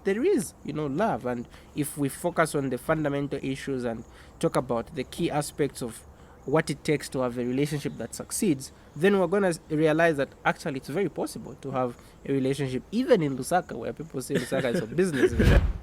there is, love. And if we focus on the fundamental issues and talk about the key aspects of what it takes to have a relationship that succeeds, then we're going to realize that actually it's very possible to have a relationship, even in Lusaka, where people say Lusaka is a business.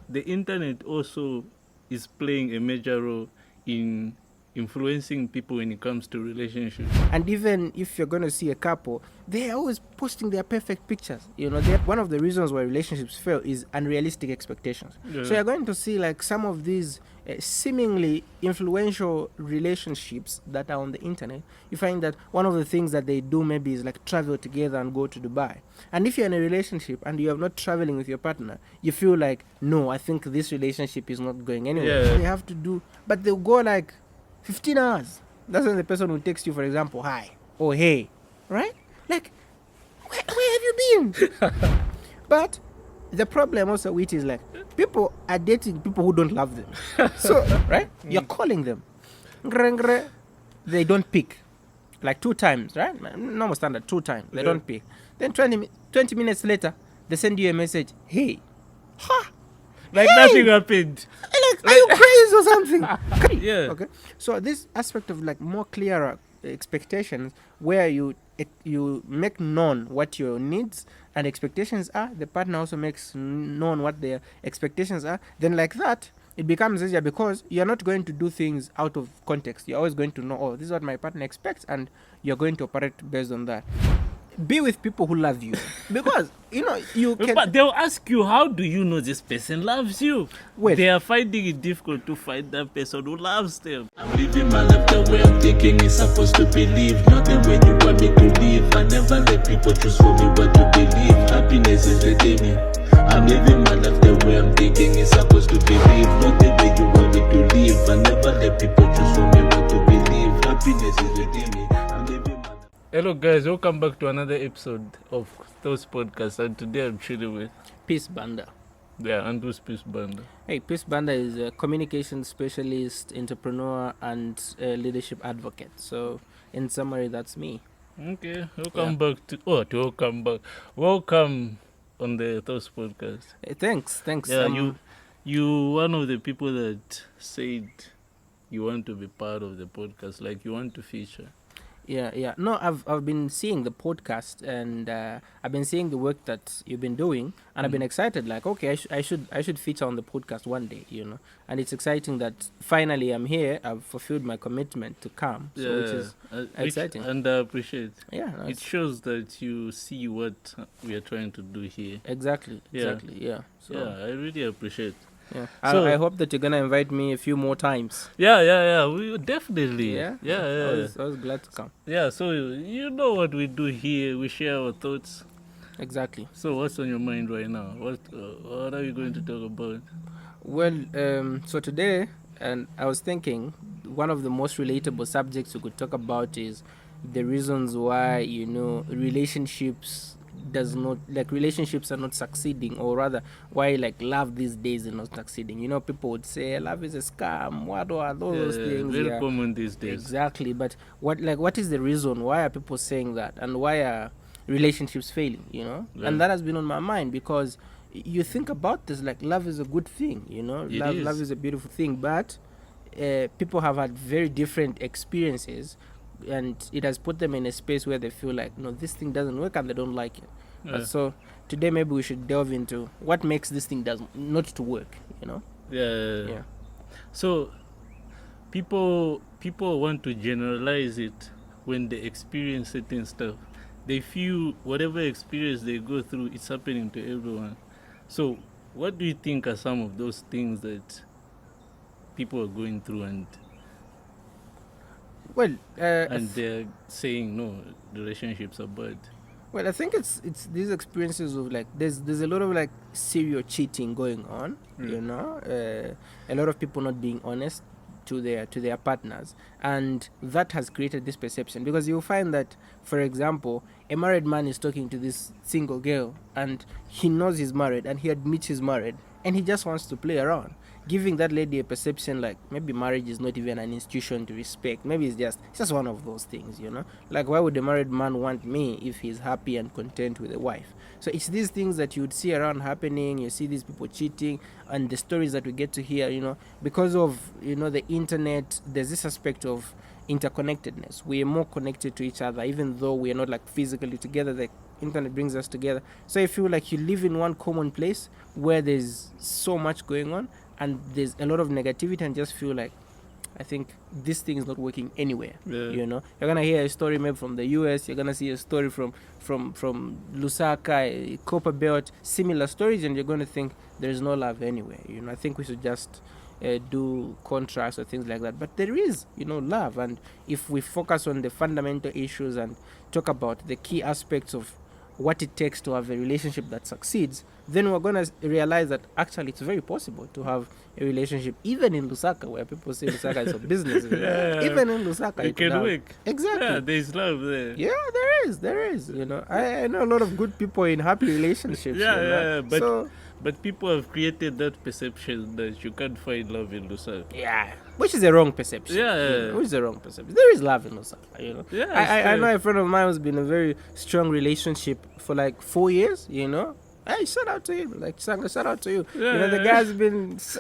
The internet also is playing a major role in influencing people when it comes to relationships. And even if you're going to see a couple, they're always posting their perfect pictures. One of the reasons why relationships fail is unrealistic expectations. Yeah. So you're going to see like some of these seemingly influential relationships that are on the internet. You find that one of the things that they do maybe is like travel together and go to Dubai. And if you're in a relationship and you're not traveling with your partner, you feel like, no, I think this relationship is not going anywhere. Yeah. They have to do, but they'll go like 15 hours. That's when the person will text you, for example, hi or hey, right? Like, where have you been? But the problem also with is like, people are dating people who don't love them. So, right? You're calling them. They don't pick. Like 2 times, right? Normal standard, 2 times. They don't pick. Then 20 minutes later, they send you a message, hey. Ha! Like hey! nothing happened. Like, are you crazy or something? Yeah. Okay. So this aspect of like more clearer expectations, where you make known what your needs and expectations are, the partner also makes known what their expectations are, then like that, it becomes easier because you're not going to do things out of context. You're always going to know, oh, this is what my partner expects, and you're going to operate based on that. Be with people who love you, because you can. But they'll ask you, how do you know this person loves you? Wait. They are finding it difficult to find that person who loves them. I'm living my life the way I'm thinking it's supposed to believe. Not the way you want me to live. I never let people choose for me what to believe. Happiness is within me. I'm living my life the way I'm thinking it's supposed to believe. Not the way you want me to live. I never let people choose for me what to believe. Happiness is within me. I'm living my life. Hello guys, welcome back to another episode of Those Podcasts, and today I'm chilling with Peace Banda. Yeah, and who's Peace Banda? Hey, Peace Banda is a communication specialist, entrepreneur, and leadership advocate. So, in summary, that's me. Okay, welcome back to welcome on the Those Podcast. Hey, thanks. Yeah, you one of the people that said you want to be part of the podcast, like you want to feature. Yeah. No, I've been seeing the podcast, and I've been seeing the work that you've been doing, and I've been excited. Like, okay, I should feature on the podcast one day, And it's exciting that finally I'm here. I've fulfilled my commitment to come, so which is exciting. And I appreciate. Yeah, it shows that you see what we are trying to do here. Exactly. Yeah. So, I really appreciate. Yeah. So, I hope that you're gonna invite me a few more times. Yeah. We definitely. Yeah. I was glad to come. Yeah. So you know what we do here. We share our thoughts. Exactly. So what's on your mind right now? What are you going to talk about? Well, so today, and I was thinking, one of the most relatable subjects we could talk about is the reasons why relationships are not succeeding, or rather why love these days is not succeeding. People would say love is a scam. What are those things? Very common these days. Exactly. But what is the reason? Why are people saying that, and why are relationships failing? And that has been on my mind, because you think about this, love is a good thing. Love is a beautiful thing, but people have had very different experiences, and it has put them in a space where they feel like, no, this thing doesn't work, and they don't like it. So today maybe we should delve into what makes this thing not to work. Yeah. So people want to generalize it when they experience certain stuff. They feel whatever experience they go through, it's happening to everyone. So what do you think are some of those things that people are going through, and they're saying no, relationships are bad? Well, I think it's these experiences of there's a lot of serial cheating going on. A lot of people not being honest to their partners, and that has created this perception, because you'll find that, for example, a married man is talking to this single girl, and he knows he's married, and he admits he's married, and he just wants to play around, giving that lady a perception like maybe marriage is not even an institution to respect. Maybe it's just one of those things, Like, why would a married man want me if he's happy and content with a wife? So it's these things that you'd see around happening. You see these people cheating, and the stories that we get to hear, because of the internet. There's this aspect of interconnectedness. We are more connected to each other, even though we are not like physically together. The internet brings us together. So I feel like you live in one common place where there's so much going on and there's a lot of negativity, and just feel like, I think this thing is not working anywhere. Yeah. You're gonna hear a story maybe from the US. You're gonna see a story from Lusaka, Copper Belt, similar stories, and you're gonna think there's no love anywhere. I think we should just do contrast or things like that. But there is, love, and if we focus on the fundamental issues and talk about the key aspects of what it takes to have a relationship that succeeds, then we're going to realize that actually it's very possible to have a relationship, even in Lusaka, where people say Lusaka is a business. Even in Lusaka, it can work. Exactly. Yeah, there's love there. Yeah, there is. I know a lot of good people in happy relationships. But people have created that perception that you can't find love in Lusaka. Yeah, which is a wrong perception. Which is a wrong perception. There is love in Lusaka, Yeah, I know a friend of mine who's been in a very strong relationship for like 4 years, Hey, shout out to him. Like, Sanga, shout out to you. The guy's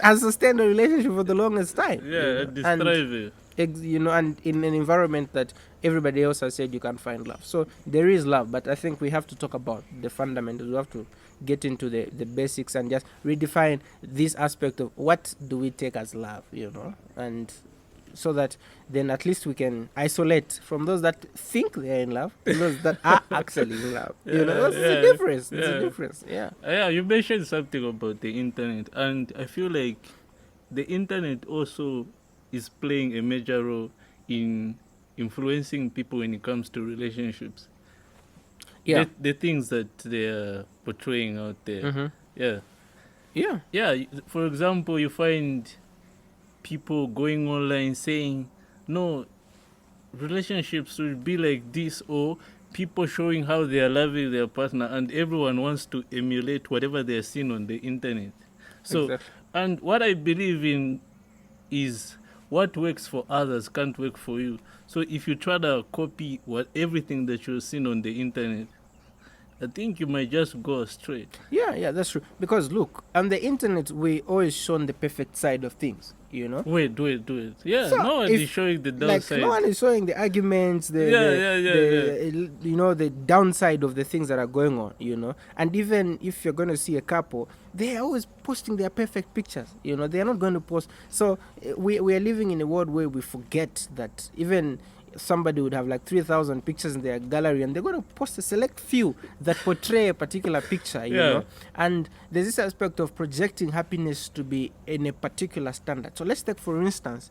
has sustained a relationship for the longest time. And thriving. And in an environment that everybody else has said you can't find love. So there is love, but I think we have to talk about the fundamentals. We have to get into the basics and just redefine this aspect of what do we take as love, and so that then at least we can isolate from those that think they're in love and those that are actually in love. That's the difference. There's a difference. Yeah, you mentioned something about the internet, and I feel like the internet also is playing a major role in influencing people when it comes to relationships. Yeah. The things that they are portraying out there. Mm-hmm. Yeah. For example, you find people going online saying, no, relationships should be like this, or people showing how they are loving their partner, and everyone wants to emulate whatever they are seeing on the internet. So, exactly. And what I believe in is what works for others can't work for you. So if you try to copy everything that you've seen on the internet, I think you might just go astray. Yeah, that's true. Because look, on the internet, we always shown the perfect side of things, Wait. Yeah, so no one is showing the downside. No one is showing the arguments, the downside of the things that are going on, And even if you're going to see a couple, they are always posting their perfect pictures, They are not going to post. So we are living in a world where we forget that even somebody would have like 3,000 pictures in their gallery, and they're going to post a select few that portray a particular picture, you know. And there's this aspect of projecting happiness to be in a particular standard. So let's take, for instance,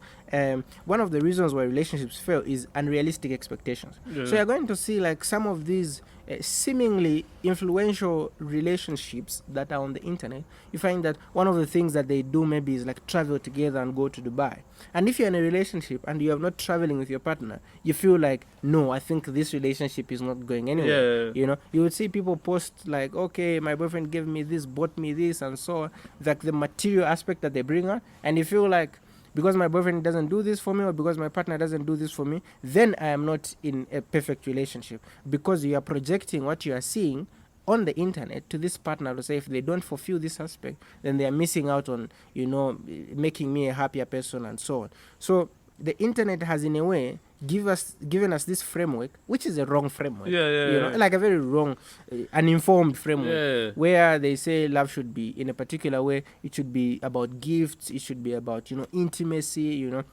one of the reasons why relationships fail is unrealistic expectations. So you're going to see like some of these seemingly influential relationships that are on the internet. You find that one of the things that they do maybe is like travel together and go to Dubai. And if you're in a relationship and you are not traveling with your partner, you feel like, no, I think this relationship is not going anywhere. You know, you would see people post like, okay, my boyfriend gave me this, bought me this, and so on. Like the material aspect that they bring on, and you feel like, because my boyfriend doesn't do this for me, or because my partner doesn't do this for me, then I am not in a perfect relationship, because you are projecting what you are seeing on the internet to this partner to say if they don't fulfill this aspect, then they are missing out on, you know, making me a happier person and so on. So the internet has in a way given us this framework, which is a wrong framework, you know, like a very wrong, uninformed framework, where they say love should be in a particular way. It should be about gifts. It should be about, you know, intimacy, you know.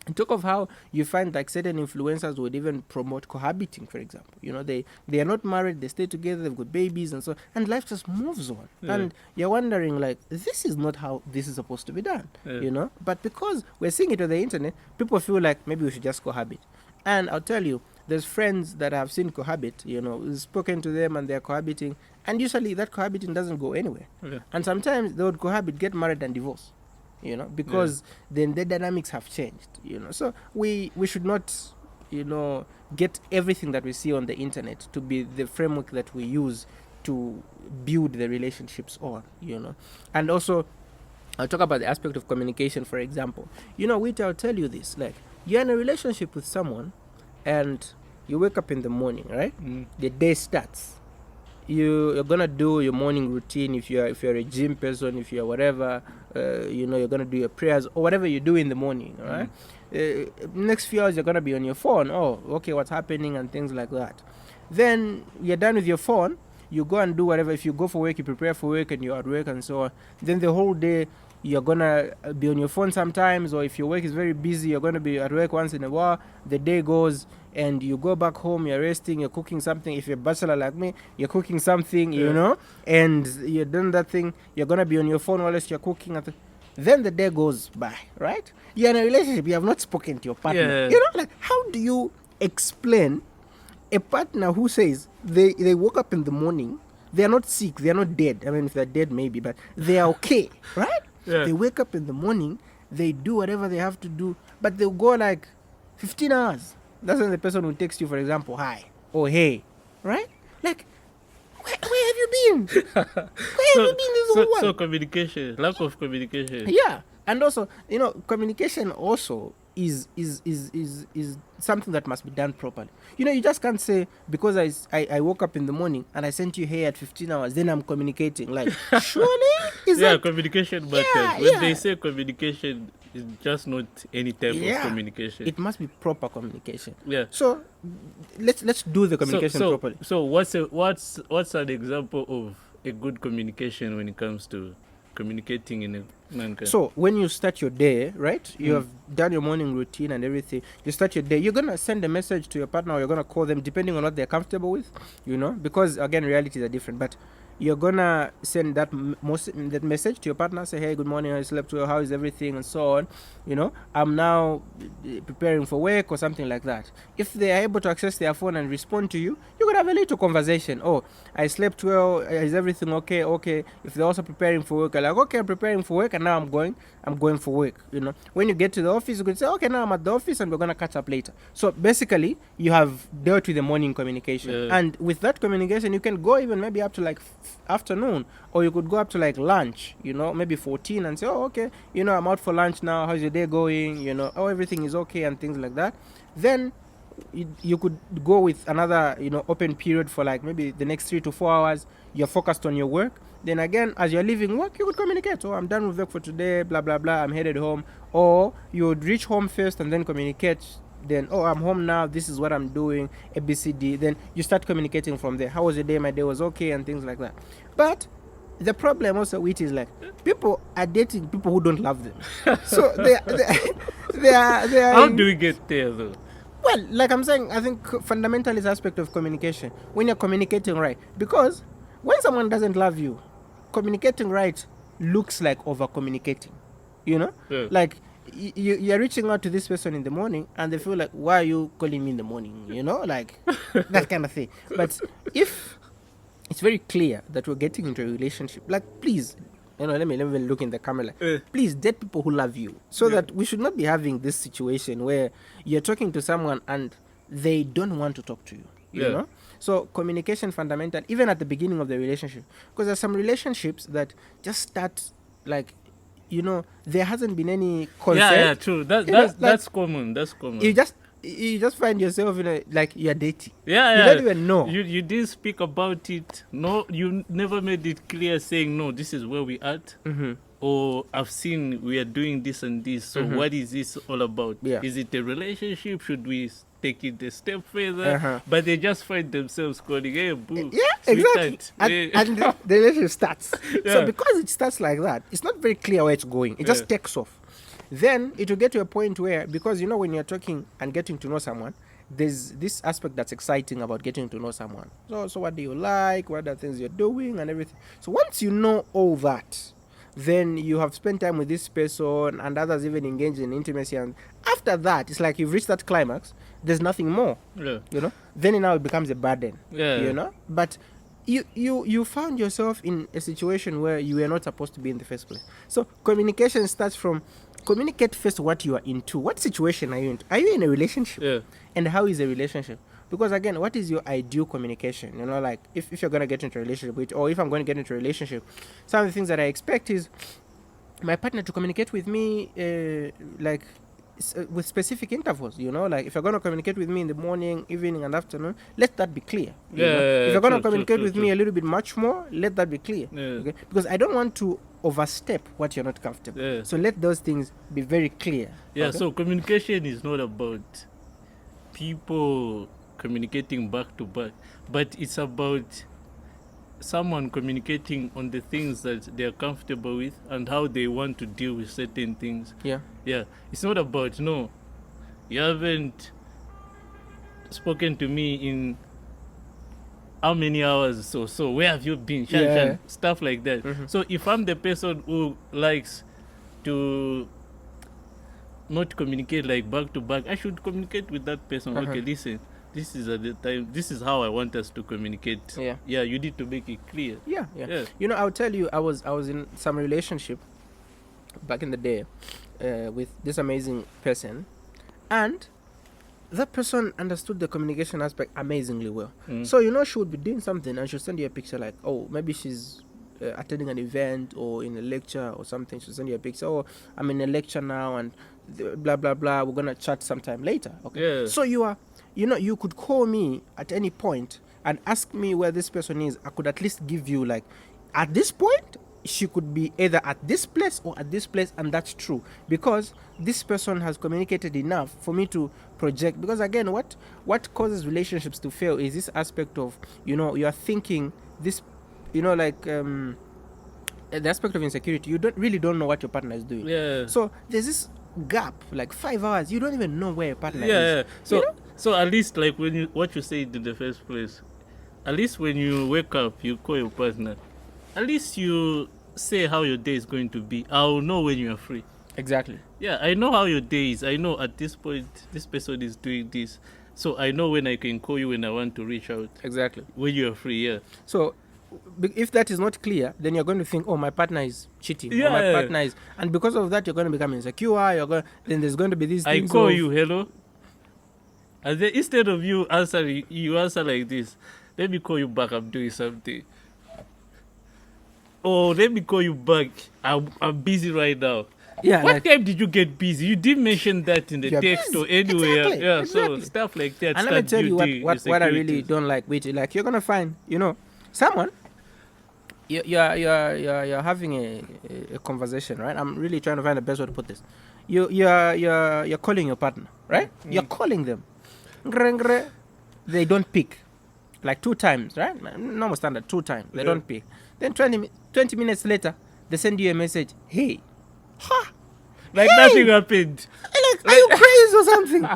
And talk of how you find like certain influencers would even promote cohabiting, for example. You know, they are not married, they stay together, they've got babies and so on, and life just moves on. And you're wondering like, this is not how this is supposed to be done, you know. But because we're seeing it on the internet, people feel like maybe we should just cohabit. And I'll tell you, there's friends that I've seen cohabit, you know, we've spoken to them and they're cohabiting, and usually that cohabiting doesn't go anywhere. And sometimes they would cohabit, get married and divorce, you know, because then the dynamics have changed, you know. So we should not, you know, get everything that we see on the internet to be the framework that we use to build the relationships on, you know. And also I'll talk about the aspect of communication, for example. WittY, I'll tell you this. Like, you're in a relationship with someone, and you wake up in the morning, right? The day starts. You're gonna do your morning routine. If you're a gym person, if you're whatever, you're gonna do your prayers or whatever you do in the morning, all right? Next few hours, you're gonna be on your phone. Oh, okay, what's happening and things like that. Then you're done with your phone. You go and do whatever. If you go for work, you prepare for work, and you're at work and so on. Then the whole day, you're gonna be on your phone sometimes, or if your work is very busy, you're gonna be at work once in a while. The day goes, and you go back home, you're resting, you're cooking something. If you're a bachelor like me, you're cooking something, and you're doing that thing. You're gonna be on your phone while you're cooking. Then the day goes by, right? You're in a relationship, you have not spoken to your partner. Like, how do you explain a partner who says they woke up in the morning, they are not sick, they are not dead. I mean, if they're dead, maybe, but they are okay, right? Yeah. They wake up in the morning, they do whatever they have to do, but they'll go like 15 hours. That's when the person will text you, for example, hi or hey, right? Like, where have you been? Where have you been this whole while? So communication, lack of communication. Yeah, and also, communication also is something that must be done properly. You just can't say, because I woke up in the morning and I sent you here at 15 hours, then I'm communicating. Like, surely? Communication matters. When they say communication, it's just not any type of communication. It must be proper communication. Yeah. So let's do the communication properly. So what's an example of a good communication when it comes to communicating in a manner? So when you start your day, right, you have done your morning routine and everything, you start your day, you're going to send a message to your partner, or you're going to call them, depending on what they're comfortable with, because again, realities are different. But you're going to send that message to your partner, say, hey, good morning, I slept well, how is everything, and so on. I'm now preparing for work or something like that. If they are able to access their phone and respond to you, you could have a little conversation. Oh, I slept well, is everything okay? Okay. If they're also preparing for work, you're like, okay, I'm preparing for work, and now I'm going for work. When you get to the office, you could say, okay, now I'm at the office and we're going to catch up later. So basically, you have dealt with the morning communication. And with that communication, you can go even maybe up to like afternoon, or you could go up to like lunch, maybe 14, and say, oh, okay, I'm out for lunch now, how's your day going, oh, everything is okay, and things like that. Then you could go with another open period for like maybe the next 3 to 4 hours. You're focused on your work. Then again, as you're leaving work, you could communicate, oh, I'm done with work for today, blah blah blah, I'm headed home. Or you would reach home first and then communicate. Then, oh, I'm home now, this is what I'm doing, ABCD. Then you start communicating from there. How was your day? My day was okay, and things like that. But the problem also with is like, people are dating people who don't love them. So they are. How do we get there though? Well, like I'm saying, I think fundamental is aspect of communication. When you're communicating right, because when someone doesn't love you, communicating right looks like over communicating. Like, you're reaching out to this person in the morning, and they feel like, why are you calling me in the morning? Like that kind of thing. But if it's very clear that we're getting into a relationship, like, please, let me look in the camera. Like, please date people who love you, so that we should not be having this situation where you're talking to someone and they don't want to talk to you. You know. So communication fundamental, even at the beginning of the relationship, because there's some relationships that just start like, there hasn't been any consent. Yeah, true. That's common. That's common. You just find yourself in a, like, you're dating. Yeah. You don't even know. You didn't speak about it. No, you never made it clear, saying, no, this is where we at. Or I've seen we are doing this and this. So what is this all about? Yeah. Is it a relationship? Should we take it a step further? But they just find themselves calling, hey, boo. Yeah, exactly. And the relationship starts. So because it starts like that, it's not very clear where it's going. It just takes off. Then it will get to a point where, because when you're talking and getting to know someone, there's this aspect that's exciting about getting to know someone. So what do you like? What are the things you're doing and everything? So once you know all that, then you have spent time with this person, and others even engage in intimacy, and after that, it's like you've reached that climax. There's nothing more. Then now it becomes a burden. But you found yourself in a situation where you were not supposed to be in the first place. So communication starts from, communicate first what you are into. What situation are you in? Are you in a relationship? And how is the relationship? Because again, what is your ideal communication? Like, if you're going to get into a relationship with, or if I'm going to get into a relationship, some of the things that I expect is my partner to communicate with me like with specific intervals, like if you're going to communicate with me in the morning, evening and afternoon, let that be clear. If you're going to communicate with me a little bit much more, let that be clear. Okay, because I don't want to overstep what you're not comfortable. So let those things be very clear. So communication is not about people communicating back to back, but it's about someone communicating on the things that they're comfortable with and how they want to deal with certain things. It's not about, no, you haven't spoken to me in how many hours, so where have you been, stuff like that. So if I'm the person who likes to not communicate like back to back, I should communicate with that person. Okay, listen, this is at the time, this is how I want us to communicate. You need to make it clear. I'll tell you, I was in some relationship back in the day with this amazing person, and that person understood the communication aspect amazingly well. So she would be doing something and she'll send you a picture like, oh, maybe she's attending an event or in a lecture or something. She'll send you a picture, oh, I'm in a lecture now and blah blah blah, we're gonna chat sometime later. So you could call me at any point and ask me where this person is. I could at least give you like, at this point she could be either at this place or at this place, and that's true because this person has communicated enough for me to project. Because again, what causes relationships to fail is this aspect of you are thinking this, like the aspect of insecurity. You don't know what your partner is doing. So there's this gap, like 5 hours, you don't even know where your partner is. So at least like what you said in the first place, at least when you wake up, you call your partner. At least you say how your day is going to be. I'll know when you are free. Exactly. I know how your day is. I know at this point this person is doing this. So I know when I can call you when I want to reach out. Exactly. When you are free, So if that is not clear, then you're going to think, oh, my partner is cheating. Or my partner is, and because of that, you're going to become insecure. Then there's going to be these things. I call you, hello. And then instead of you answering, you answer like this. Let me call you back. I'm doing something. Oh, let me call you back. I'm busy right now. What time did you get busy? You didn't mention that in the text or anywhere. Exactly. So stuff like that. And let me tell you what I really don't like, WittY. Like, you're gonna find, someone. You're having a conversation, right? I'm really trying to find the best way to put this. You're calling your partner, right? You're calling them. They don't pick. Like 2 times, right? Normal standard, 2 times. They don't pick. Then 20 minutes later, they send you a message. Hey. Like nothing happened. Like, are you crazy or something?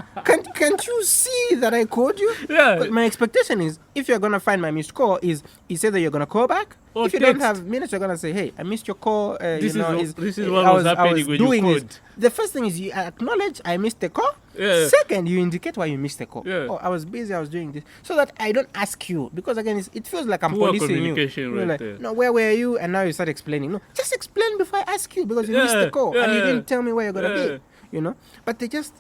Can't you see that I called you? But my expectation is, if you're going to find my missed call, is either you're going to call back. Or if you don't have minutes, you're going to say, hey, I missed your call. This is what was happening when you called. The first thing is you acknowledge I missed the call. Second, you indicate why you missed the call. Oh, I was busy, I was doing this. So that I don't ask you. Because again, it feels like I'm policing you. Right, like, no, where were you? And now you start explaining. No, just explain before I ask you, because you missed the call. And you didn't tell me where you're going to be. But they just,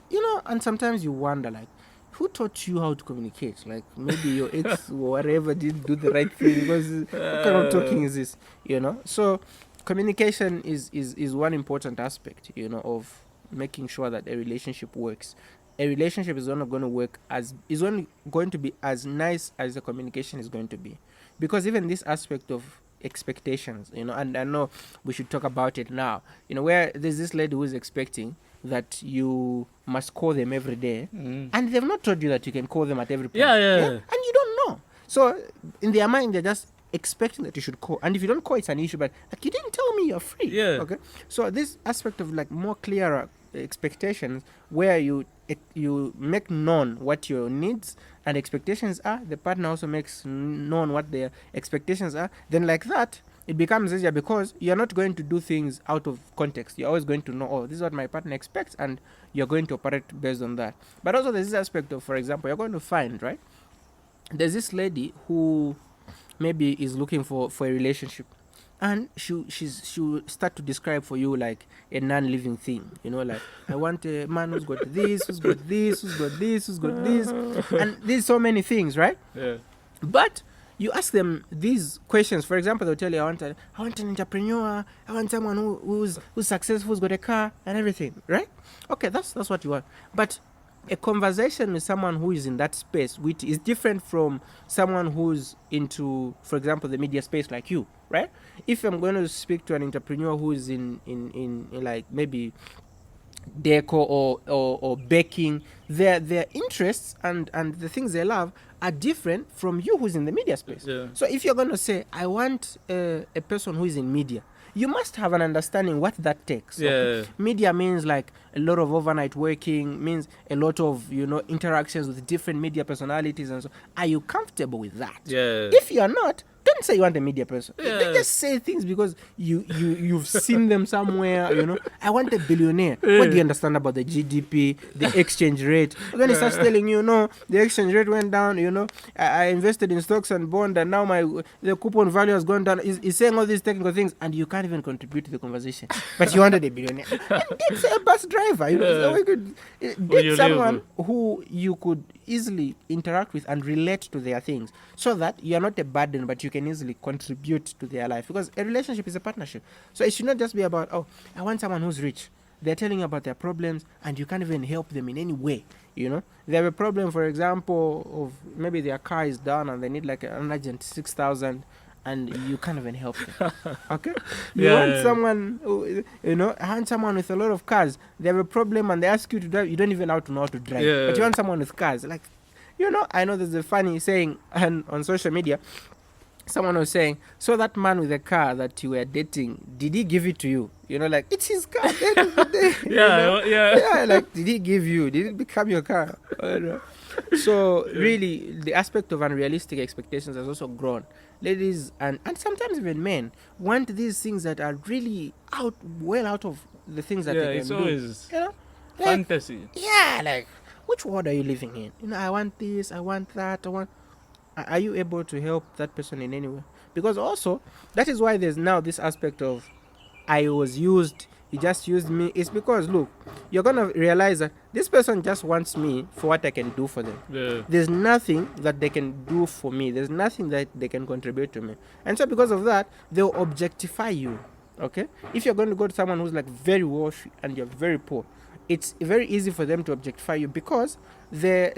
and sometimes you wonder, like, who taught you how to communicate? Like, maybe your ex or whatever didn't do the right thing, because what kind of talking is this? So communication is one important aspect, of making sure that a relationship works. A relationship is only going to work is only going to be as nice as the communication is going to be, because even this aspect of expectations, and I know we should talk about it now, where there's this lady who is expecting that you must call them every day, and they've not told you that you can call them at every point. And you don't know. So in their mind, they're just expecting that you should call, and if you don't call, it's an issue. But like, you didn't tell me you're free. Okay. So this aspect of like more clearer expectations, where you make known what your needs and expectations are, the partner also makes known what their expectations are, then like that it becomes easier, because you're not going to do things out of context. You're always going to know, oh, this is what my partner expects, and you're going to operate based on that. But also there's this aspect of, for example, you're going to find, right, there's this lady who maybe is looking for a relationship, and she'll start to describe for you like a non-living thing, like, I want a man who's got this, who's got this, who's got this, who's got this, and there's so many things, right? But you ask them these questions. For example, they'll tell you, I want an entrepreneur, I want someone who's successful, who's got a car and everything, right? Okay, that's what you want. But a conversation with someone who is in that space, which is different from someone who's into, for example, the media space like you, right? If I'm going to speak to an entrepreneur who is in like maybe deco or baking, their interests and the things they love are different from you who's in the media space. Yeah. So if you're going to say, I want a person who is in media, you must have an understanding what that takes. Yeah. Okay? Media means like a lot of overnight working, means a lot of, interactions with different media personalities and so. Are you comfortable with that? Yeah. If you are not, don't say you want a media person. Yeah. They just say things because you've seen them somewhere, I want a billionaire. What do you understand about the GDP, the exchange rate? When he starts telling you, no, the exchange rate went down, I invested in stocks and bond and now the coupon value has gone down. He's saying all these technical things and you can't even contribute to the conversation. But you wanted a billionaire. And it's a bus driver. So we could date someone who you could easily interact with and relate to their things so that you are not a burden but you can easily contribute to their life, because a relationship is a partnership. So it should not just be about, oh, I want someone who's rich. They're telling you about their problems and you can't even help them in any way. They have a problem, for example, of maybe their car is down and they need like an urgent 6,000 and you can't even help them. Okay? You want someone who, I want someone with a lot of cars. They have a problem and they ask you to drive. You don't even know how to drive. Yeah. But you want someone with cars. Like, I know there's a funny saying on social media. Someone was saying, so that man with the car that you were dating, did he give it to you? Like, it's his car. Yeah, like, did he give you? Did it become your car? So, really, the aspect of unrealistic expectations has also grown. Ladies and sometimes even men want these things that are really well out of the things that they can do. Always Like, fantasy. Yeah, like, which world are you living in? I want this, I want that, Are you able to help that person in any way? Because also, that is why there's now this aspect of, I was used, he just used me. It's because, look, you're going to realize that this person just wants me for what I can do for them. Yeah. There's nothing that they can do for me. There's nothing that they can contribute to me. And so because of that, they'll objectify you. Okay? If you're going to go to someone who's like very wealthy and you're very poor, it's very easy for them to objectify you because they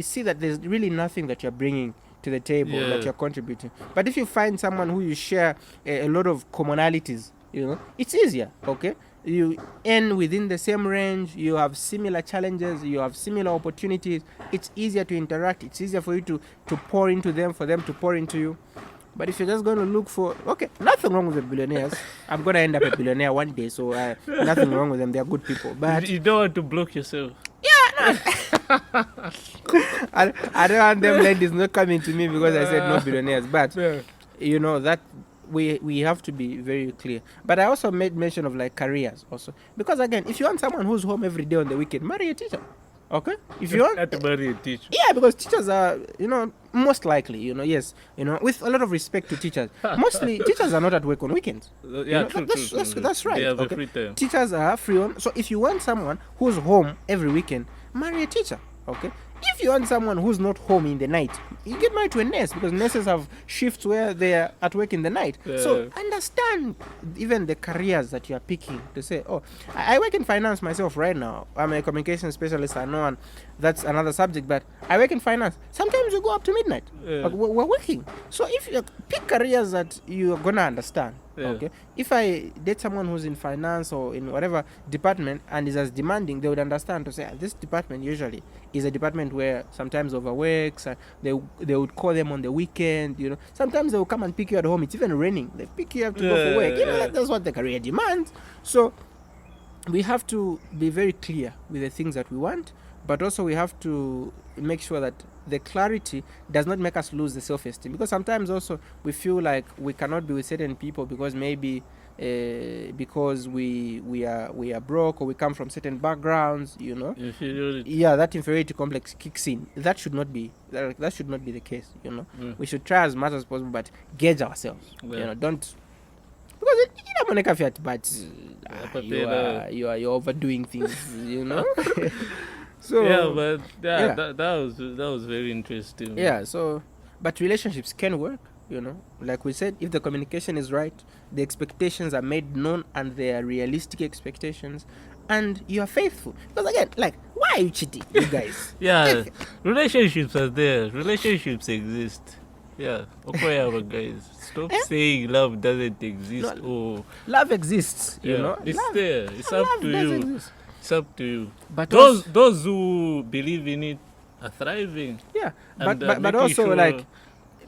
see that there's really nothing that you're bringing to the table, that you're contributing. But if you find someone who you share a lot of commonalities, it's easier. Okay, you earn within the same range, you have similar challenges, you have similar opportunities. It's easier to interact. It's easier for you to pour into them, for them to pour into you. But if you're just going to look for, nothing wrong with the billionaires. I'm going to end up a billionaire one day, so nothing wrong with them. They're good people. But you don't want to block yourself. Yeah, no. I don't want them ladies not coming to me because I said no billionaires. But, that we have to be very clear. But I also made mention of like careers also. Because again, if you want someone who's home every day on the weekend, marry a teacher. Okay, if you want to marry a teacher. Yeah, because teachers are, most likely, yes, with a lot of respect to teachers. Mostly, teachers are not at work on weekends. Yeah, true. That's right. They have a okay? free time. Teachers are free on. So if you want someone who's home every weekend, marry a teacher. Okay. If you want someone who's not home in the night, you get married to a nurse because nurses have shifts where they are at work in the night. So understand even the careers that you are picking to say, oh, I work in finance myself right now. I'm a communication specialist. I know, and that's another subject, but I work in finance. Sometimes we go up to midnight. We're working. So if you pick careers that you're going to understand. Okay. If I date someone who's in finance or in whatever department and is as demanding, they would understand to say this department usually is a department where sometimes overworks and they would call them on the weekend. Sometimes they will come and pick you at home. It's even raining. They pick you up to go for work. That's what the career demands. So we have to be very clear with the things that we want, but also we have to make sure that the clarity does not make us lose the self-esteem, because sometimes also we feel like we cannot be with certain people because maybe because we are broke or we come from certain backgrounds, Inferiority. that inferiority complex kicks in. That should not be the case. We should try as much as possible, but gauge ourselves. Don't, because but you're overdoing things. So that was very interesting. So But relationships can work, like we said, if the communication is right, the expectations are made known and they are realistic expectations, and you are faithful. Because again, like, why are you cheating, you guys? Yeah, relationships are there. Relationships exist. Yeah, okay, our guys. Stop saying love doesn't exist. Love exists, It's Love- there. It's up love to does you. exist. It's up to you. But Those who believe in it are thriving. Yeah, And, but making also sure- like,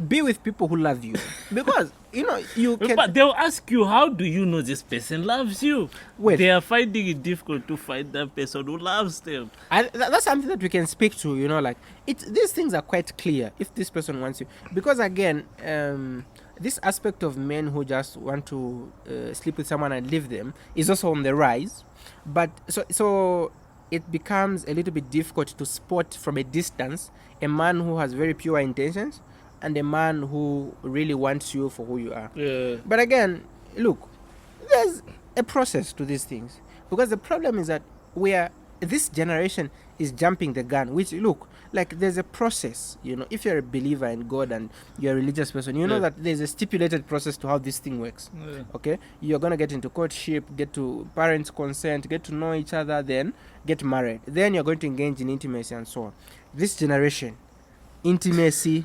be with people who love you, because you can. But they'll ask you, how do you know this person loves you? Wait. They are finding it difficult to find that person who loves them. That's something that we can speak to. Like these things are quite clear if this person wants you, because again, this aspect of men who just want to sleep with someone and leave them is also on the rise. But so it becomes a little bit difficult to spot from a distance a man who has very pure intentions and a man who really wants you for who you are. Yeah. But again, look, there's a process to these things, because the problem is that this generation is jumping the gun, which, look, like, there's a process. If you're a believer in God and you're a religious person, you know that there's a stipulated process to how this thing works. Okay, you're gonna get into courtship, get to parents' consent, get to know each other, then get married, then you're going to engage in intimacy and so on. This generation, intimacy,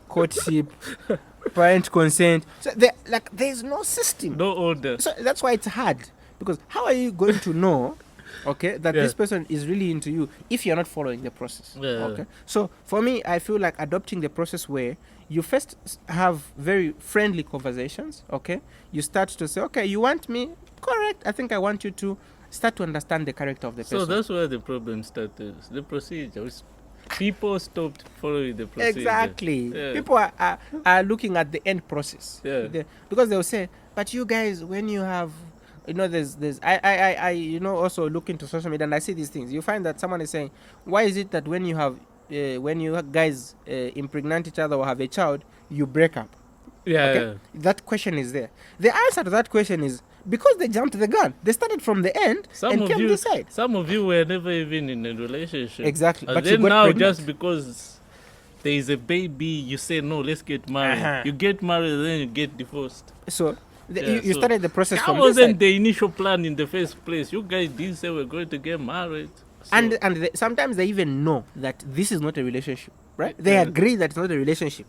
courtship, parent consent, so there's no system, No order. so that's why it's hard, because how are you going to know that this person is really into you if you're not following the process? So for me, I feel like adopting the process where you first have very friendly conversations. You start to say, okay, you want me, correct, I think I want you to start to understand the character of the person. So that's where the problem started. The procedure. People stopped following the procedure. Exactly. Yeah. People are looking at the end process. Yeah. Because they'll say, but you guys, when you have, there's I also look into social media and I see these things. You find that someone is saying, why is it that when you guys impregnate each other or have a child, you break up? Yeah. That question is there. The answer to that question is because they jumped the gun. They started from the end and came this side. Some of you were never even in a relationship. Exactly. And But then you got now, pregnant. just because there is a baby, you say, no, let's get married. Uh-huh. You get married, then you get divorced. So you so started the process That from this wasn't side. the initial plan in the first place. You guys didn't say we're going to get married. So, And sometimes they even know that this is not a relationship, right? They agree that it's not a relationship.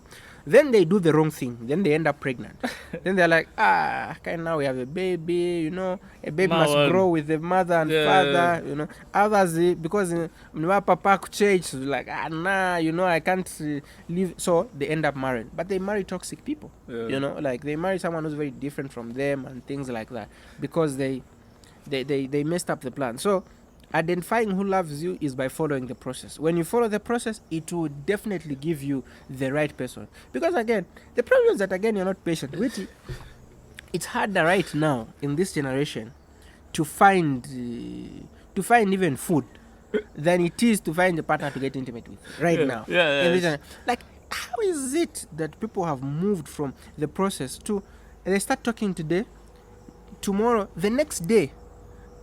Then they do the wrong thing. Then they end up pregnant. Then they're like, okay, now we have a baby, a baby Now, must grow with the mother and father, Others, because my papa could change, like, nah, I can't live. So they end up married. But they marry toxic people, like they marry someone who's very different from them and things like that, because they messed up the plan. So identifying who loves you is by following the process. When you follow the process, it will definitely give you the right person. Because again, the problem is that you're not patient. WittY, it's harder right now in this generation to find even food than it is to find a partner to get intimate with right now. In this like, how is it that people have moved from the process to they start talking today, tomorrow, the next day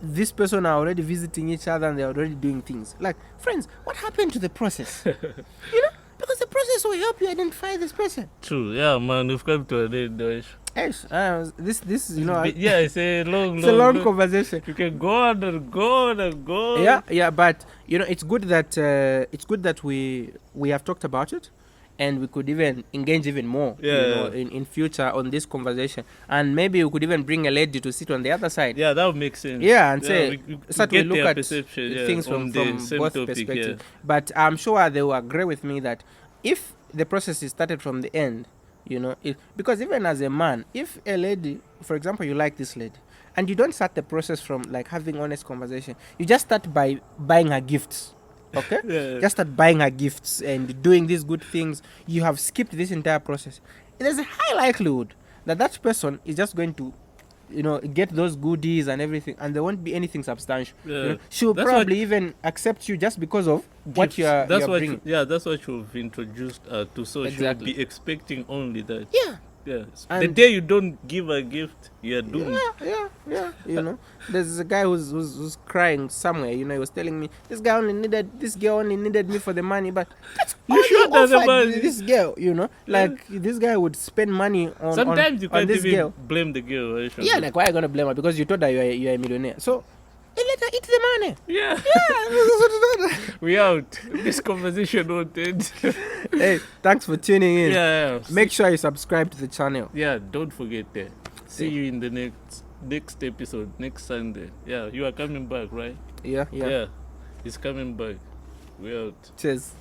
this person are already visiting each other and they're already doing things. Like, friends, what happened to the process? Because the process will help you identify this person. True, yeah, man, we've come to an end. Yes, this it's a long conversation. You can go on and go on and go. Yeah, but it's good that we have talked about it, and we could even engage even more in future on this conversation, and maybe we could even bring a lady to sit on the other side. Yeah, that would make sense. Yeah, and say start to get look their at perception, things from same both topic, perspectives. But I'm sure they will agree with me that if the process is started from the end, because even as a man, if a lady, for example, you like this lady, and you don't start the process from like having honest conversation, you just start by buying her gifts. Okay? Just start buying her gifts and doing these good things. You have skipped this entire process. There's a high likelihood that that person is just going to, get those goodies and everything, and there won't be anything substantial. She'll probably even accept you just because of what you are bringing. That's what you've introduced to. So Exactly. she'll be expecting only that. Yeah. Yeah. The And- day you don't give a gift, you're doomed. Yeah. You know, there's a guy who's crying somewhere. You know, he was telling me this girl only needed me for the money, but that's You all should he have the offered money. this girl. You know, like this guy would spend money on Sometimes you on can't this even girl. blame the girl. Right? Yeah, like why are you gonna blame her because you told her you're a millionaire? So let her eat the money. Yeah. Yeah. We out. This conversation won't end. Hey, thanks for tuning in. Yeah. Make sure you subscribe to the channel. Yeah, don't forget that. See you in the next episode, next Sunday. Yeah, you are coming back, right? Yeah. He's coming back. We out. Cheers.